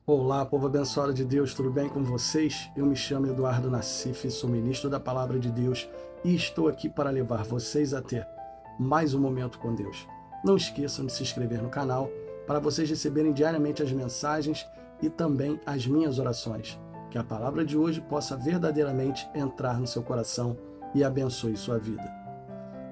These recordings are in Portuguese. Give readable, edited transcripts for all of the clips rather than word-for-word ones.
Olá, povo abençoado de Deus, tudo bem com vocês? Eu me chamo Eduardo Nassif, sou ministro da Palavra de Deus e estou aqui para levar vocês a ter mais um momento com Deus. Não esqueçam de se inscrever no canal para vocês receberem diariamente as mensagens e também as minhas orações. Que a palavra de hoje possa verdadeiramente entrar no seu coração e abençoe sua vida.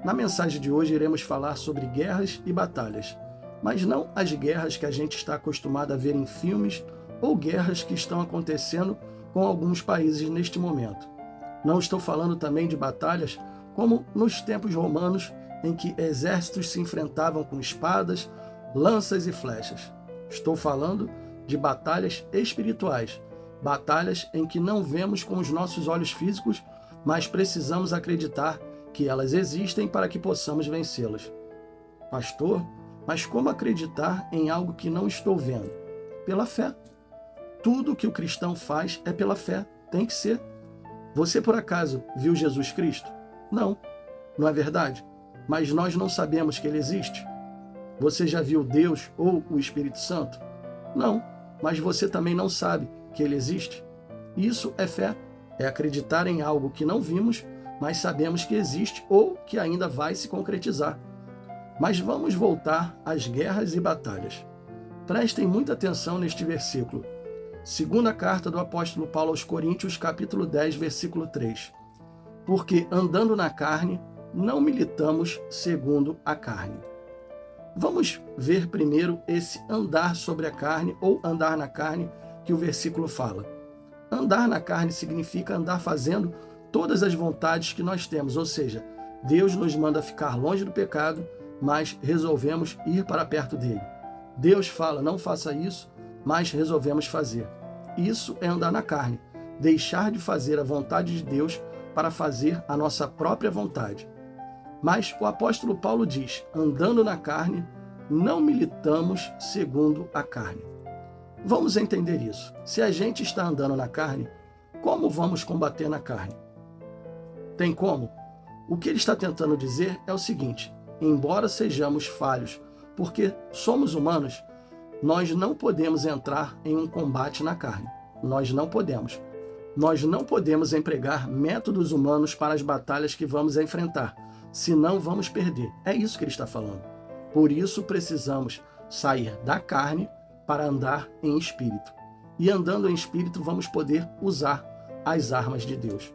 Na mensagem de hoje iremos falar sobre guerras e batalhas, mas não as guerras que a gente está acostumado a ver em filmes ou guerras que estão acontecendo com alguns países neste momento. Não estou falando também de batalhas como nos tempos romanos, em que exércitos se enfrentavam com espadas, lanças e flechas. Estou falando de batalhas espirituais, batalhas em que não vemos com os nossos olhos físicos, mas precisamos acreditar que elas existem para que possamos vencê-las. Pastor, mas como acreditar em algo que não estou vendo? Pela fé. Tudo que o cristão faz é pela fé, tem que ser. Você por acaso viu Jesus Cristo? Não, não é verdade? Mas nós não sabemos que ele existe. Você já viu Deus ou o Espírito Santo? Não, mas você também não sabe que ele existe. Isso é fé, é acreditar em algo que não vimos, mas sabemos que existe ou que ainda vai se concretizar. Mas vamos voltar às guerras e batalhas. Prestem muita atenção neste versículo. Segunda carta do apóstolo Paulo aos Coríntios, capítulo 10, versículo 3. Porque andando na carne, não militamos segundo a carne. Vamos ver primeiro esse andar sobre a carne ou andar na carne que o versículo fala. Andar na carne significa andar fazendo todas as vontades que nós temos, ou seja, Deus nos manda ficar longe do pecado, mas resolvemos ir para perto dele. Deus fala, não faça isso, mas resolvemos fazer. Isso é andar na carne, deixar de fazer a vontade de Deus para fazer a nossa própria vontade. Mas o apóstolo Paulo diz, andando na carne, não militamos segundo a carne. Vamos entender isso. Se a gente está andando na carne, como vamos combater na carne? Tem como? O que ele está tentando dizer é o seguinte, embora sejamos falhos, porque somos humanos, nós não podemos entrar em um combate na carne. Nós não podemos. Nós não podemos empregar métodos humanos para as batalhas que vamos enfrentar, senão vamos perder. É isso que ele está falando. Por isso precisamos sair da carne para andar em espírito. E andando em espírito vamos poder usar as armas de Deus.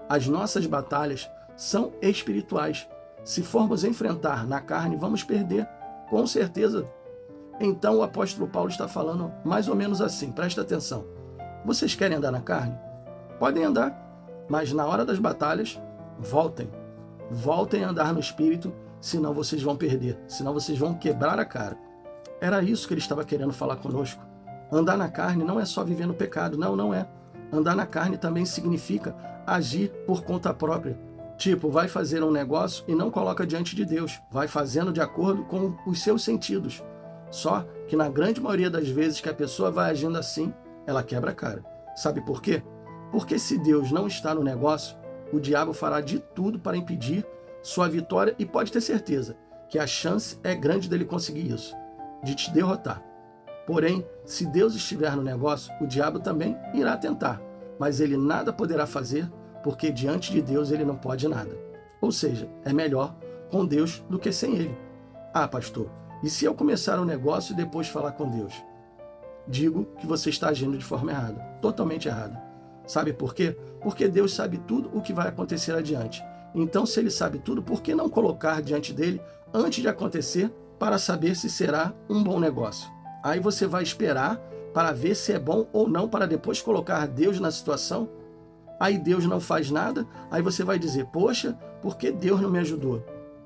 As nossas batalhas são espirituais. Se formos enfrentar na carne, vamos perder, com certeza. Então o apóstolo Paulo está falando mais ou menos assim, presta atenção. Vocês querem andar na carne? Podem andar, mas na hora das batalhas, voltem. Voltem a andar no espírito, senão vocês vão perder, senão vocês vão quebrar a cara. Era isso que ele estava querendo falar conosco. Andar na carne não é só viver no pecado, não é. Andar na carne também significa agir por conta própria. Tipo, vai fazer um negócio e não coloca diante de Deus. Vai fazendo de acordo com os seus sentidos. Só que na grande maioria das vezes que a pessoa vai agindo assim, ela quebra a cara. Sabe por quê? Porque se Deus não está no negócio, o diabo fará de tudo para impedir sua vitória e pode ter certeza que a chance é grande dele conseguir isso, de te derrotar. Porém, se Deus estiver no negócio, o diabo também irá tentar, mas ele nada poderá fazer, porque diante de Deus ele não pode nada. Ou seja, é melhor com Deus do que sem ele. Ah, pastor, e se eu começar um negócio e depois falar com Deus? Digo que você está agindo de forma errada, totalmente errada. Sabe por quê? Porque Deus sabe tudo o que vai acontecer adiante. Então, se ele sabe tudo, por que não colocar diante dele antes de acontecer para saber se será um bom negócio? Aí você vai esperar para ver se é bom ou não para depois colocar Deus na situação? Aí Deus não faz nada, aí você vai dizer, poxa, por que Deus não me ajudou?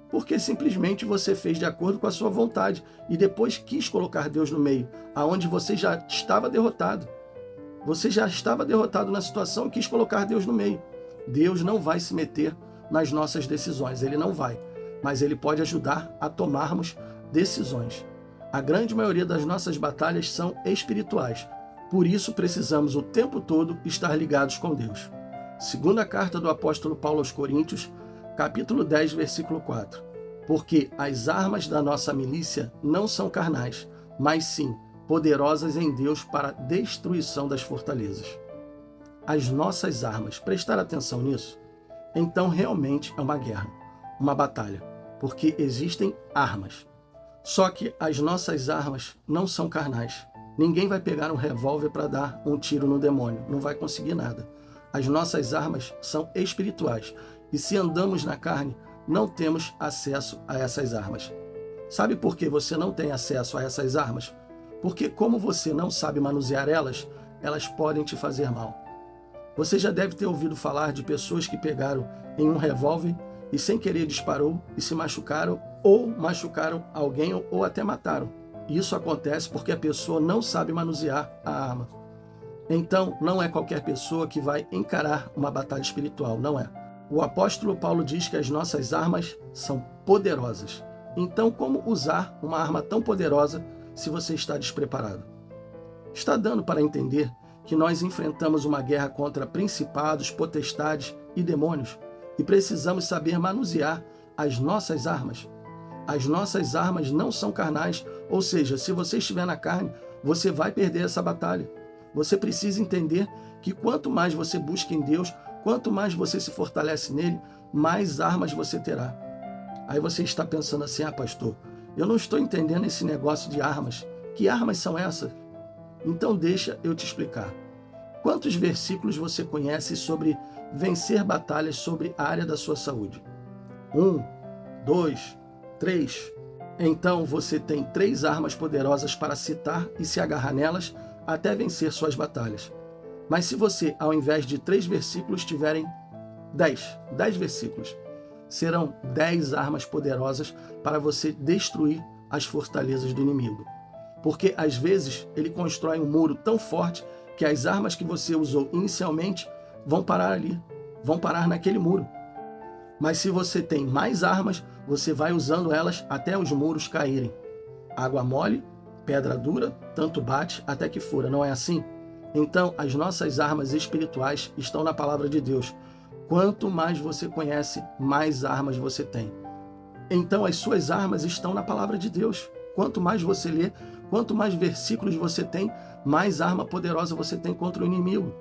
Porque simplesmente você fez de acordo com a sua vontade e depois quis colocar Deus no meio, aonde você já estava derrotado. Você já estava derrotado na situação e quis colocar Deus no meio. Deus não vai se meter nas nossas decisões, ele não vai, mas ele pode ajudar a tomarmos decisões. A grande maioria das nossas batalhas são espirituais, por isso precisamos o tempo todo estar ligados com Deus. Segunda carta do apóstolo Paulo aos Coríntios, capítulo 10, versículo 4. Porque as armas da nossa milícia não são carnais, mas sim poderosas em Deus para a destruição das fortalezas. As nossas armas, prestar atenção nisso? Então realmente é uma guerra, uma batalha, porque existem armas. Só que as nossas armas não são carnais. Ninguém vai pegar um revólver para dar um tiro no demônio, não vai conseguir nada. As nossas armas são espirituais, e se andamos na carne, não temos acesso a essas armas. Sabe por que você não tem acesso a essas armas? Porque como você não sabe manusear elas, elas podem te fazer mal. Você já deve ter ouvido falar de pessoas que pegaram em um revólver e sem querer disparou e se machucaram ou machucaram alguém ou até mataram. Isso acontece porque a pessoa não sabe manusear a arma. Então, não é qualquer pessoa que vai encarar uma batalha espiritual, não é. O apóstolo Paulo diz que as nossas armas são poderosas. Então, como usar uma arma tão poderosa se você está despreparado? Está dando para entender que nós enfrentamos uma guerra contra principados, potestades e demônios e precisamos saber manusear as nossas armas. As nossas armas não são carnais, ou seja, se você estiver na carne, você vai perder essa batalha. Você precisa entender que quanto mais você busca em Deus, quanto mais você se fortalece nele, mais armas você terá. Aí você está pensando assim, pastor, eu não estou entendendo esse negócio de armas. Que armas são essas? Então deixa eu te explicar. Quantos versículos você conhece sobre vencer batalhas sobre a área da sua saúde? 1, 2, 3. Então você tem 3 armas poderosas para citar e se agarrar nelas até vencer suas batalhas. Mas se você, ao invés de 3 versículos, tiverem 10 versículos, serão 10 armas poderosas para você destruir as fortalezas do inimigo. Porque às vezes ele constrói um muro tão forte que as armas que você usou inicialmente vão parar ali, vão parar naquele muro. Mas se você tem mais armas, você vai usando elas até os muros caírem. Água mole, pedra dura, tanto bate até que fura, não é assim? Então, as nossas armas espirituais estão na palavra de Deus. Quanto mais você conhece, mais armas você tem. Então, as suas armas estão na palavra de Deus. Quanto mais você lê, quanto mais versículos você tem, mais arma poderosa você tem contra o inimigo.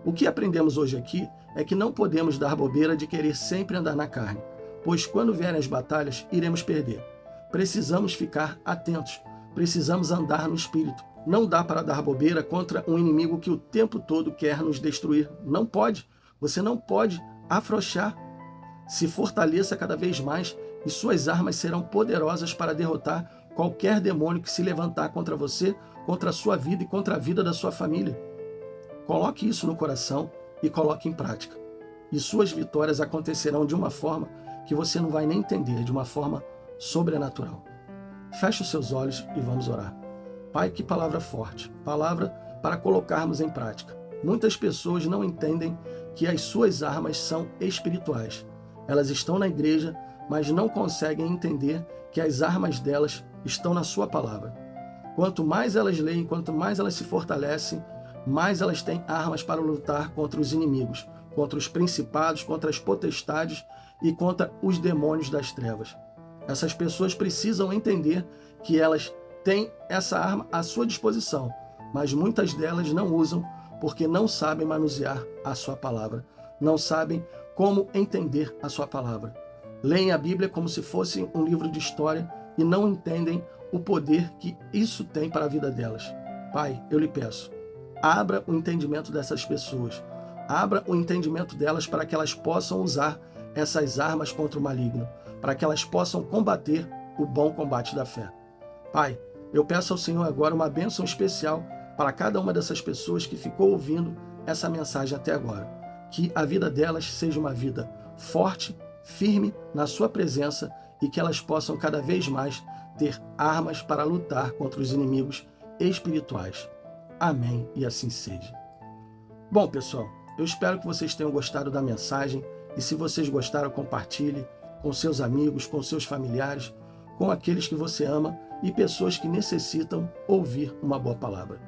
O que aprendemos hoje aqui é que não podemos dar bobeira de querer sempre andar na carne, pois quando vierem as batalhas, iremos perder. Precisamos ficar atentos, precisamos andar no Espírito. Não dá para dar bobeira contra um inimigo que o tempo todo quer nos destruir. Não pode. Você não pode afrouxar. Se fortaleça cada vez mais e suas armas serão poderosas para derrotar qualquer demônio que se levantar contra você, contra a sua vida e contra a vida da sua família. Coloque isso no coração e coloque em prática. E suas vitórias acontecerão de uma forma que você não vai nem entender, de uma forma sobrenatural. Feche os seus olhos e vamos orar. Pai, que palavra forte, palavra para colocarmos em prática. Muitas pessoas não entendem que as suas armas são espirituais. Elas estão na igreja, mas não conseguem entender que as armas delas estão na sua palavra. Quanto mais elas leem, quanto mais elas se fortalecem, mais elas têm armas para lutar contra os inimigos, contra os principados, contra as potestades e contra os demônios das trevas. Essas pessoas precisam entender que elas têm essa arma à sua disposição, mas muitas delas não usam porque não sabem manusear a sua palavra, não sabem como entender a sua palavra. Leem a Bíblia como se fosse um livro de história e não entendem o poder que isso tem para a vida delas. Pai, eu lhe peço, abra o entendimento dessas pessoas, abra o entendimento delas para que elas possam usar essas armas contra o maligno, para que elas possam combater o bom combate da fé. Pai, eu peço ao Senhor agora uma bênção especial para cada uma dessas pessoas que ficou ouvindo essa mensagem até agora. Que a vida delas seja uma vida forte, firme na sua presença e que elas possam cada vez mais ter armas para lutar contra os inimigos espirituais. Amém e assim seja. Bom, pessoal, eu espero que vocês tenham gostado da mensagem e se vocês gostaram, compartilhe com seus amigos, com seus familiares, com aqueles que você ama e pessoas que necessitam ouvir uma boa palavra.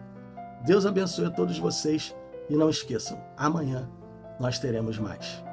Deus abençoe a todos vocês e não esqueçam, amanhã nós teremos mais.